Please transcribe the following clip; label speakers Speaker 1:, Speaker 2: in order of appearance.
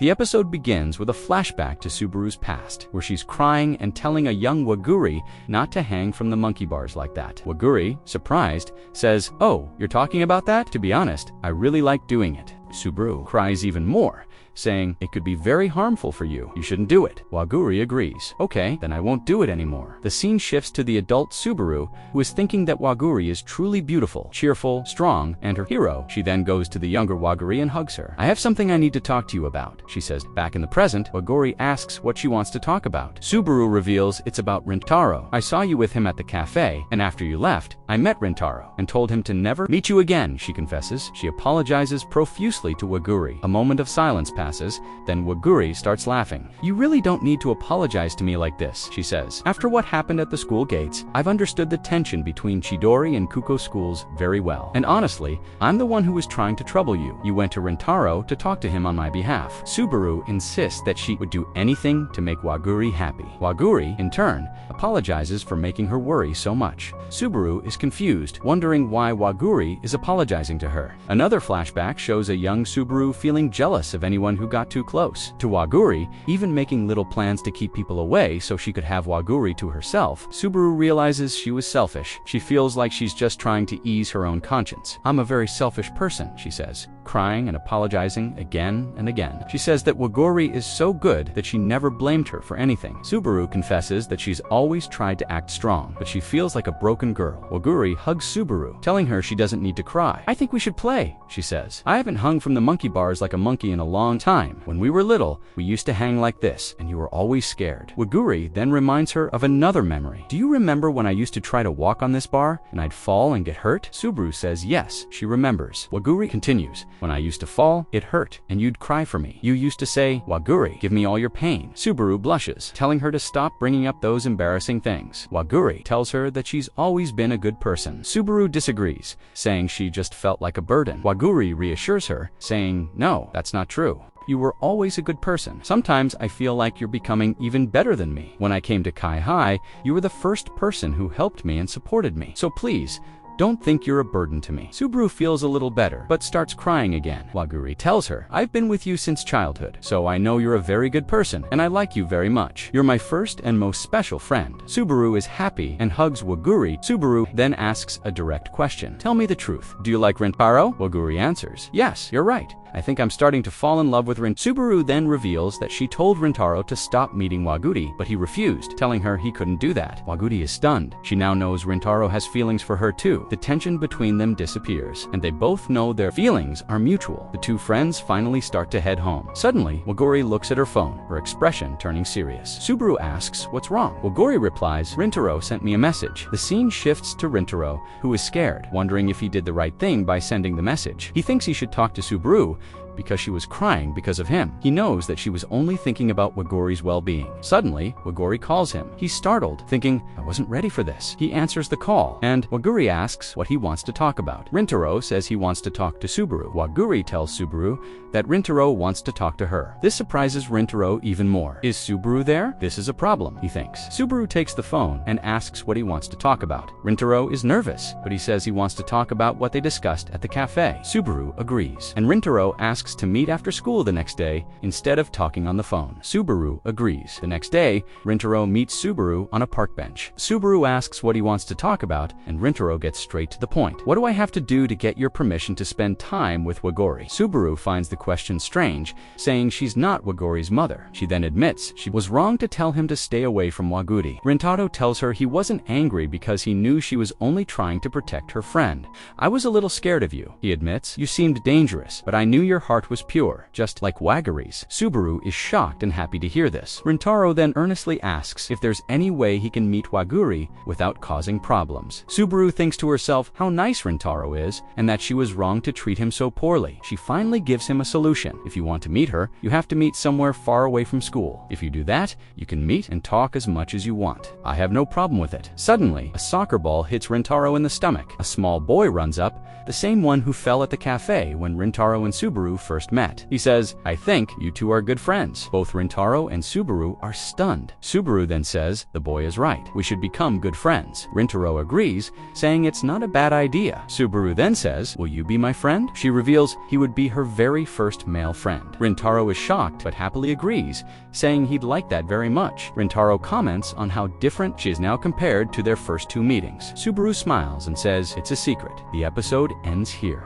Speaker 1: The episode begins with a flashback to Subaru's past, where she's crying and telling a young Waguri not to hang from the monkey bars like that. Waguri, surprised, says, "Oh, you're talking about that? To be honest, I really like doing it." Subaru cries even more, saying, "It could be very harmful for you. You shouldn't do it." Waguri agrees. "Okay, then I won't do it anymore." The scene shifts to the adult Subaru, who is thinking that Waguri is truly beautiful, cheerful, strong, and her hero. She then goes to the younger Waguri and hugs her. "I have something I need to talk to you about," she says. Back in the present, Waguri asks what she wants to talk about. Subaru reveals it's about Rintaro. "I saw you with him at the cafe, and after you left, I met Rintaro and told him to never meet you again," she confesses. She apologizes profusely to Waguri. A moment of silence passes, then Waguri starts laughing. "You really don't need to apologize to me like this," she says. "After what happened at the school gates, I've understood the tension between Chidori and Kuko schools very well. And honestly, I'm the one who was trying to trouble you. You went to Rintaro to talk to him on my behalf." Subaru insists that she would do anything to make Waguri happy. Waguri, in turn, apologizes for making her worry so much. Subaru is confused, wondering why Waguri is apologizing to her. Another flashback shows a young Subaru feeling jealous of anyone who got too close to Waguri, even making little plans to keep people away so she could have Waguri to herself. Subaru realizes she was selfish. She feels like she's just trying to ease her own conscience. "I'm a very selfish person," she says, crying and apologizing again and again. She says that Waguri is so good that she never blamed her for anything. Subaru confesses that she's always tried to act strong, but she feels like a broken girl. Waguri hugs Subaru, telling her she doesn't need to cry. "I think we should play," she says. "I haven't hung from the monkey bars like a monkey in a long time. When we were little, we used to hang like this, and you were always scared." Waguri then reminds her of another memory. "Do you remember when I used to try to walk on this bar, and I'd fall and get hurt?" Subaru says yes, she remembers. Waguri continues, "When I used to fall, it hurt, and you'd cry for me. You used to say, 'Waguri, give me all your pain.'" Subaru blushes, telling her to stop bringing up those embarrassing things. Waguri tells her that she's always been a good person. Subaru disagrees, saying she just felt like a burden. Waguri reassures her, saying, "No, that's not true. You were always a good person. Sometimes I feel like you're becoming even better than me. When I came to Kai High, you were the first person who helped me and supported me. So please, don't think you're a burden to me." Subaru feels a little better, but starts crying again. Waguri tells her, "I've been with you since childhood, so I know you're a very good person, and I like you very much. You're my first and most special friend." Subaru is happy and hugs Waguri. Subaru then asks a direct question. "Tell me the truth. Do you like Rintaro?" Waguri answers, "Yes, you're right. I think I'm starting to fall in love with Rintaro." Subaru then reveals that she told Rintaro to stop meeting Waguri, but he refused, telling her he couldn't do that. Waguri is stunned. She now knows Rintaro has feelings for her too. The tension between them disappears, and they both know their feelings are mutual. The two friends finally start to head home. Suddenly, Waguri looks at her phone, her expression turning serious. Subaru asks, "What's wrong?" Waguri replies, "Rintaro sent me a message." The scene shifts to Rintaro, who is scared, wondering if he did the right thing by sending the message. He thinks he should talk to Subaru, because she was crying because of him. He knows that she was only thinking about Waguri's well-being. Suddenly, Waguri calls him. He's startled, thinking, "I wasn't ready for this." He answers the call, and Waguri asks what he wants to talk about. Rintaro says he wants to talk to Subaru. Waguri tells Subaru that Rintaro wants to talk to her. This surprises Rintaro even more. Is Subaru there? This is a problem, he thinks. Subaru takes the phone and asks what he wants to talk about. Rintaro is nervous, but he says he wants to talk about what they discussed at the cafe. Subaru agrees, and Rintaro asks to meet after school the next day instead of talking on the phone. Subaru agrees. The next day, Rintaro meets Subaru on a park bench. Subaru asks what he wants to talk about, and Rintaro gets straight to the point. "What do I have to do to get your permission to spend time with Waguri?" Subaru finds the question strange, saying she's not Waguri's mother. She then admits she was wrong to tell him to stay away from Waguri. Rintaro tells her he wasn't angry because he knew she was only trying to protect her friend. "I was a little scared of you," he admits. "You seemed dangerous, but I knew your heart was pure, just like Waguri's." Subaru is shocked and happy to hear this. Rintaro then earnestly asks if there's any way he can meet Waguri without causing problems. Subaru thinks to herself how nice Rintaro is, and that she was wrong to treat him so poorly. She finally gives him a solution. If you want to meet her, you have to meet somewhere far away from school. If you do that, you can meet and talk as much as you want. I have no problem with it. Suddenly, a soccer ball hits Rintaro in the stomach. A small boy runs up, the same one who fell at the cafe when Rintaro and Subaru first met. He says, "I think you two are good friends." Both Rintaro and Subaru are stunned. Subaru then says, "The boy is right. We should become good friends." Rintaro agrees, saying it's not a bad idea. Subaru then says, "Will you be my friend?" She reveals he would be her very first male friend. Rintaro is shocked but happily agrees, saying he'd like that very much. Rintaro comments on how different she is now compared to their first two meetings. Subaru smiles and says it's a secret. The episode ends here.